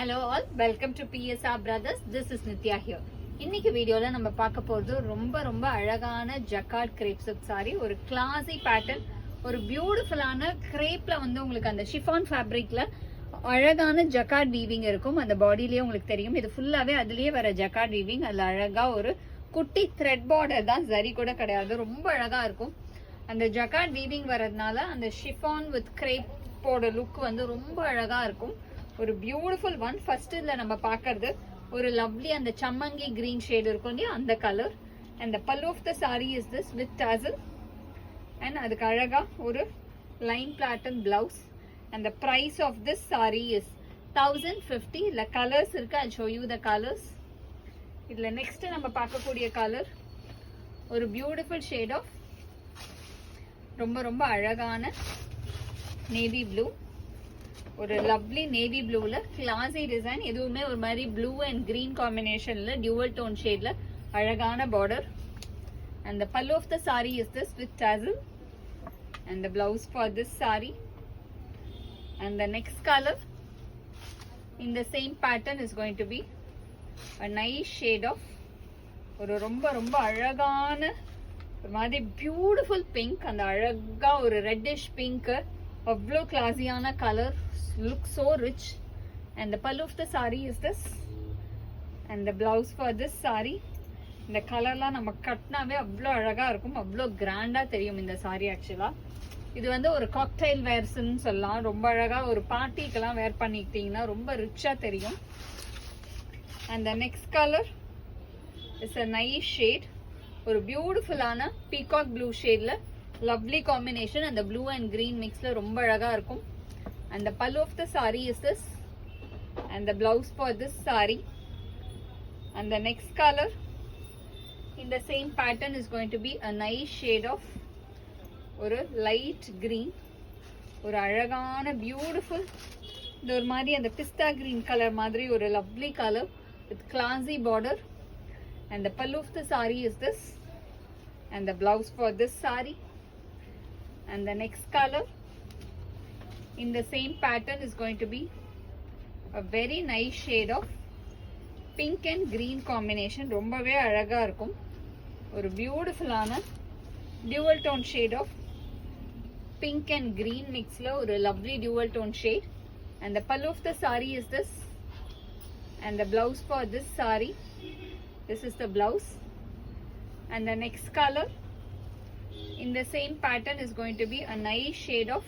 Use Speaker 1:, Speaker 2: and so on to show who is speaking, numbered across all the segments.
Speaker 1: Hello all, welcome to PSR Brothers. This is Nitya here. இன்னைக்கு வீடியோல நம்ம பார்க்க போறது ரொம்ப அழகான ஜக்கார்ட் கிரேப் சில்க் saree. ஒரு கிளாசி பேட்டர்ன், ஒரு பியூட்டிஃபுல்லான கிரேப்ல வந்து உங்களுக்கு அந்த ஷிஃபான் ஃபேப்ரிக்ல அழகான ஜக்கார்ட் வீவிங் இருக்கும். அந்த பாடியிலேயே உங்களுக்கு தெரியும். இது ஃபுல்லாவே அதுலயே வர ஜக்கார்ட் வீவிங். அதுல அழகா ஒரு குட்டி த்ரெட் பார்டர் தான், ஜரி கூட கிடையாது. ரொம்ப அழகா இருக்கும். அந்த ஜக்கார்ட் வீவிங் வரதுனால அந்த ஷிஃபான் வித் கிரேப்போட லுக் வந்து ரொம்ப அழகா இருக்கும். ஒரு பியூட்டிஃபுல் ஒன். ஃபர்ஸ்ட் இதுல நம்ம பாக்குறது ஒரு லவ்லி அந்த சம்மங்கி கிரீன் ஷேட் இருக்கும் இல்லையா, அந்த colour. And the pallu of the sari is this with tassel. And அதுக்கு அழகா ஒரு line pattern blouse. And the price of this sari is 1050. இல்ல கலர்ஸ் இருக்கு, I show you the colours. இதுல நெக்ஸ்ட் நம்ம பார்க்கக்கூடிய கலர் ஒரு பியூட்டிஃபுல் ஷேட் ஆஃப் ரொம்ப அழகான நேவி ப்ளூ. ஒரு லவ்லி நேவி ப்ளூல கிளாசி டிசைன். எதுவுமே ஒரு மாதிரி ப்ளூ அண்ட் கிரீன் காம்பினேஷன்ல டியூவல் டோன் ஷேட்ல அழகான border. And the pallu of the sari is this with tassel. And the blouse for this sorry. And the next colour in the same pattern is going to be a nice shade of ஒரு ரொம்ப அழகான ஒரு மாதிரி beautiful pink. அந்த அழகா ஒரு reddish pink. அவ்வளோ கிளாஸியான colour. Look so rich. And the pallu of the saree is this. And the blouse for this saree. இந்த கலர்லாம் நம்ம கட்டினாவே அவ்வளோ அழகா இருக்கும். அவ்வளோ கிராண்டா தெரியும் இந்த சாரி. ஆக்சுவலா இது வந்து ஒரு காக்டைல் வேர்ஸ்ன்னு சொல்லலாம். ரொம்ப அழகா ஒரு பார்ட்டிக்கெல்லாம் வேர் பண்ணிக்கிட்டீங்கன்னா ரொம்ப ரிச்சா தெரியும். And the next color is a nice shade. ஒரு பியூட்டிஃபுல்லான பீகாக் ப்ளூ ஷேட்ல லவ்லி காம்பினேஷன். அந்த ப்ளூ அண்ட் கிரீன் மிக்ஸ்ல ரொம்ப அழகா இருக்கும். And the pallu of the saree is this. And the blouse for this saree. And the next color in the same pattern is going to be a nice shade of ஒரு light green. ஒரு அழகான beautiful இந்த ஒரு மாதிரி அந்த பிஸ்தா green colour மாதிரி ஒரு lovely colour with classy border. And the pallu of the saree is this. And the blouse for this saree. And the next color in the same pattern is going to be a very nice shade of pink and green combination. ரொம்பவே அழகா இருக்கும். ஒரு பியூட்டிஃபுல்லான dual tone shade of pink and green mixல ஒரு lovely dual tone shade. And the pallu of the saree is this. And the blouse for this saree, this is the blouse. And the next color in the same pattern is going to be a nice shade of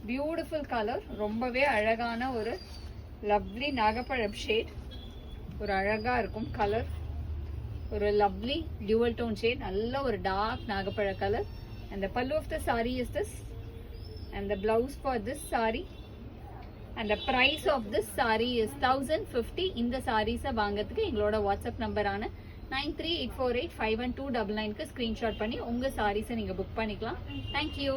Speaker 1: beautiful colour. ரொம்பவே அழகான ஒரு lovely நாகப்பழம் shade. ஒரு அழகா இருக்கும் colour. ஒரு lovely dual tone shade. நல்ல ஒரு dark நாகப்பழ colour. And the pallu of the saree is this. And the blouse for this saree. And the price of this saree is 1050. இந்த சாரீஸை வாங்கிறதுக்கு எங்களோட வாட்ஸ்அப் நம்பரான 9384851299க்கு ஸ்கிரீன்ஷாட் பண்ணி உங்க சாரீஸை நீங்க புக் பண்ணிக்கலாம். தேங்க்யூ.